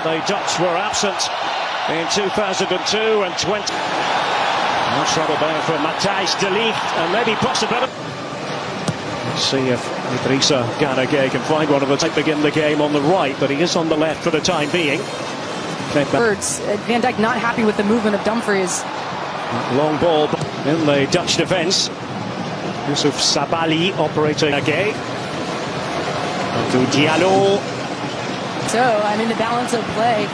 The Dutch were absent in 2002 and 20. No trouble there for Matthijs de Ligt, and maybe possibility. Let's see if Idrissa Gana Gueye can find one of them to begin the game on the right, but he is on the left for the time being. Birds. Van Dijk not happy with the movement of Dumfries. Long ball in the Dutch defence. Yusuf Sabali operating again. To Diallo. So, I mean, the balance of play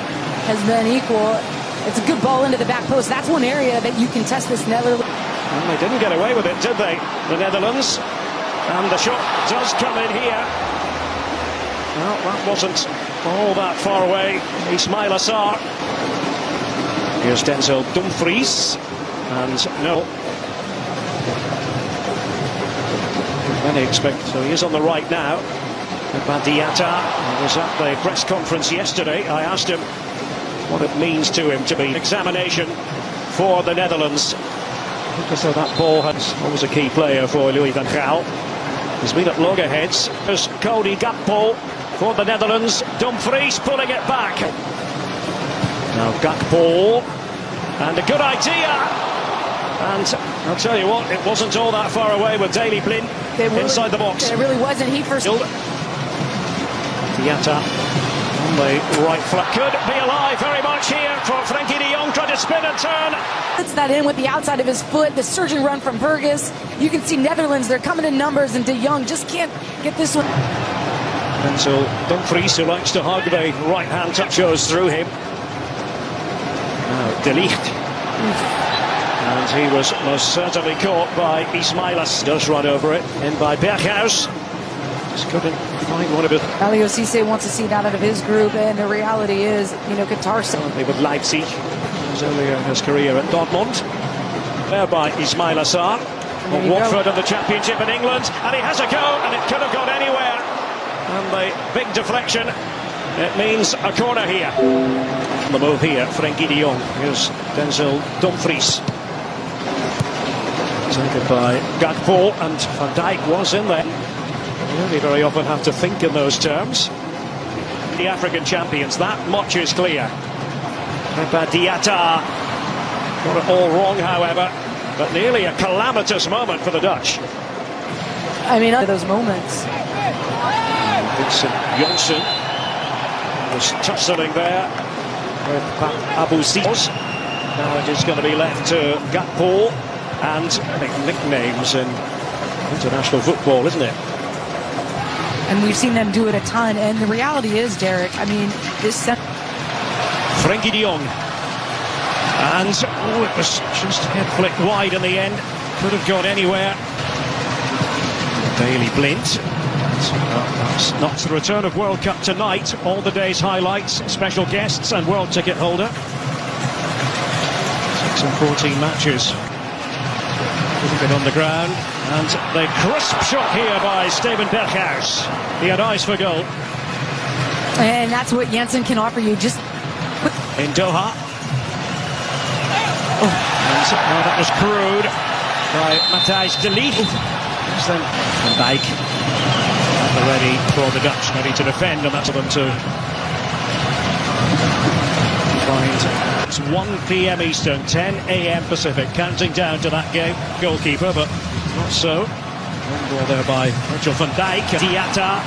has been equal. It's a good ball into the back post. That's one area that you can test this Netherlands. And they didn't get away with it, did they? The Netherlands. And the shot does come in here. Well, that wasn't all that far away. Ismail Assar. Here's Denzel Dumfries. And no. Many expect, so he is on the right now. Badiata was at the press conference yesterday. I asked him what it means to him to be examination for the Netherlands. Because that ball has always a key player for Louis van Gaal. He's been at loggerheads. There's Cody Gakpo for the Netherlands. Dumfries pulling it back. Now Gakpo. And a good idea. And I'll tell you what, it wasn't all that far away with Daley Blind inside the box. It really wasn't. He first. Diatta on the right flank. Could be alive very much here for Frenkie de Jong, trying to spin and turn. Puts that in with the outside of his foot. The surging run from Burgess. You can see Netherlands, they're coming in numbers, and de Jong just can't get this one. And so Dumfries, who likes to hug the right-hand touch, goes through him. Now De Ligt. And he was most certainly caught by Ismailas. Does run over it. In by Berghuis. Just couldn't find one of it. Aliou Cisse wants to see that out of his group, and the reality is, you know, Qatar. With Leipzig. He was earlier in his career at Dortmund. There by Ismail Assar. Of Watford in the Championship in England. And he has a go, and it could have gone anywhere. And the big deflection. It means a corner here. The move here, Frenkie de Jong. Here's Denzel Dumfries. Taken by Gakpo, and Van Dijk was in there. You only very often have to think in those terms. The African champions, that much is clear. Diatta got it all wrong, however, but nearly a calamitous moment for the Dutch. I mean, those moments. Vincent Janssen was tussling there with Abu Sis. Now it is going to be left to Gakpo, and I think nicknames in international football, isn't it? And we've seen them do it a ton, and the reality is, Derek, I mean, this... Frenkie de Jong. And, oh, it was just head flicked wide in the end. Could have gone anywhere. Daley Blind. That's not the return of World Cup tonight. All the day's highlights, special guests and world ticket holder. 6 and 14 matches. Couldn't get on the ground. And the crisp shot here by Steven Berghuis. He had eyes for goal. And that's what Janssen can offer you. Just in Doha. Oh, and that was crude by Matthijs de Ligt. Then Van Dijk ready for the Dutch, ready to defend, and that's for them to find. It's 1 p.m. Eastern, 10 a.m. Pacific, counting down to that game. Goalkeeper, but not so. One ball there by Virgil van Dijk. Diatta.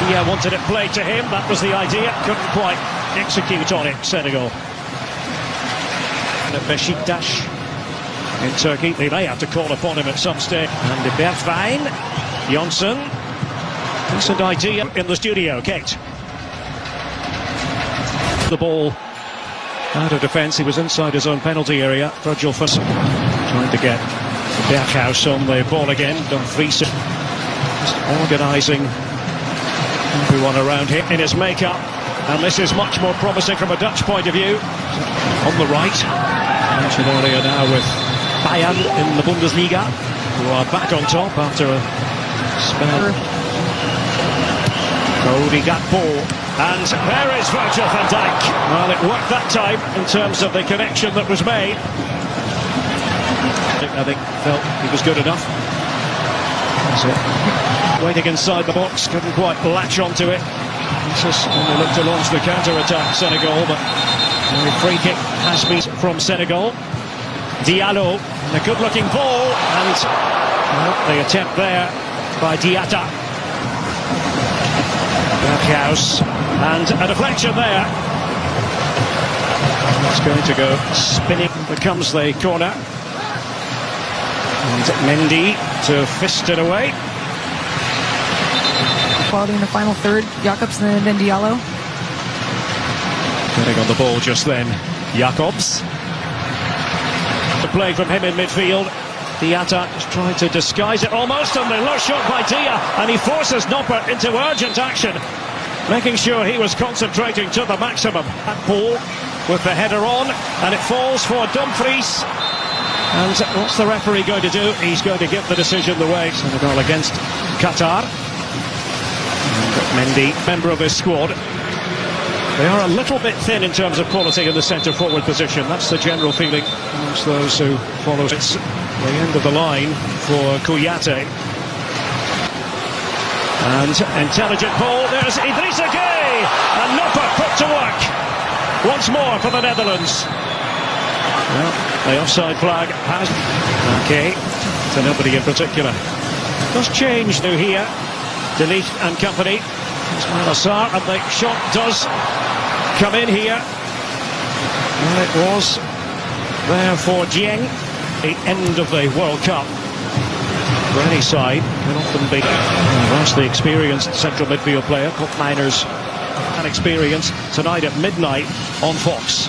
He wanted it played to him. That was the idea. Couldn't quite execute on it, Senegal. And at Beşiktaş in Turkey, they may have to call upon him at some stage. And de Bergwijn. Janssen. Decent idea in the studio. Kate. The ball out of defence. He was inside his own penalty area. Virgil van Dijk trying to get Berghuis on the ball again. Dumfries just organising everyone around him in his makeup. And this is much more promising from a Dutch point of view. On the right. I mentioned earlier now with Bayern in the Bundesliga, who are back on top after a spell. Cody Gakpo. And there is Virgil van Dijk. Well, it worked that time in terms of the connection that was made. I think felt he was good enough. That's it. Waiting inside the box, couldn't quite latch onto it. This is when they look to launch the counter-attack, Senegal, but the free kick has been from Senegal. Diallo, and a good-looking ball, and the attempt there by Diatta. Berghuis, and a deflection there. It's going to go spinning, becomes the corner. And Mendy to fist it away. Quality in the final third, Jacobs and then Diallo. Getting on the ball just then, Jacobs. The play from him in midfield. Diatta is trying to disguise it almost, and the low shot by Dia, and he forces Noppert into urgent action, making sure he was concentrating to the maximum. That ball with the header on, and it falls for Dumfries. And what's the referee going to do? He's going to give the decision the way. Senegal against Qatar. And Mendy, member of his squad. They are a little bit thin in terms of quality in the centre-forward position. That's the general feeling amongst those who follow. It's the end of the line for Kouyaté. And intelligent ball. There's Idrissa Gueye. And Noppert put to work once more for the Netherlands. Well, the offside flag has... Okay, to nobody in particular. Does change now here. Delete and company. Ismail Assar, and the shot does come in here. Well, it was there for Dieng. The end of the World Cup for any side can often be a vastly experienced central midfield player. Cup miners and experience tonight at midnight on Fox.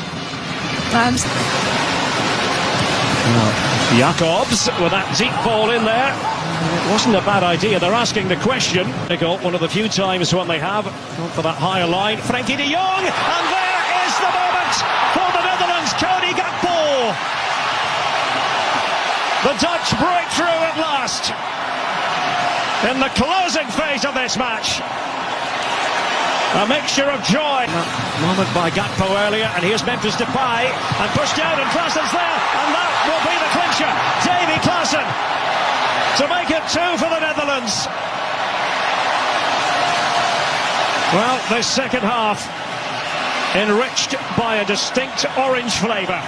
Jacobs with that deep ball in there. It wasn't a bad idea. They're asking the question. They got one of the few times when they have gone for that higher line. Frankie de Jong, and there is the moment for the Netherlands. Cody Gakpo. The Dutch break through at last in the closing phase of this match. A mixture of joy. Moment by Gakpo earlier, and here's Memphis Depay, and pushed out, and Klaasen's there, and that will be the clincher. Davy Klaasen to make it 2 for the Netherlands. Well, this second half enriched by a distinct orange flavour.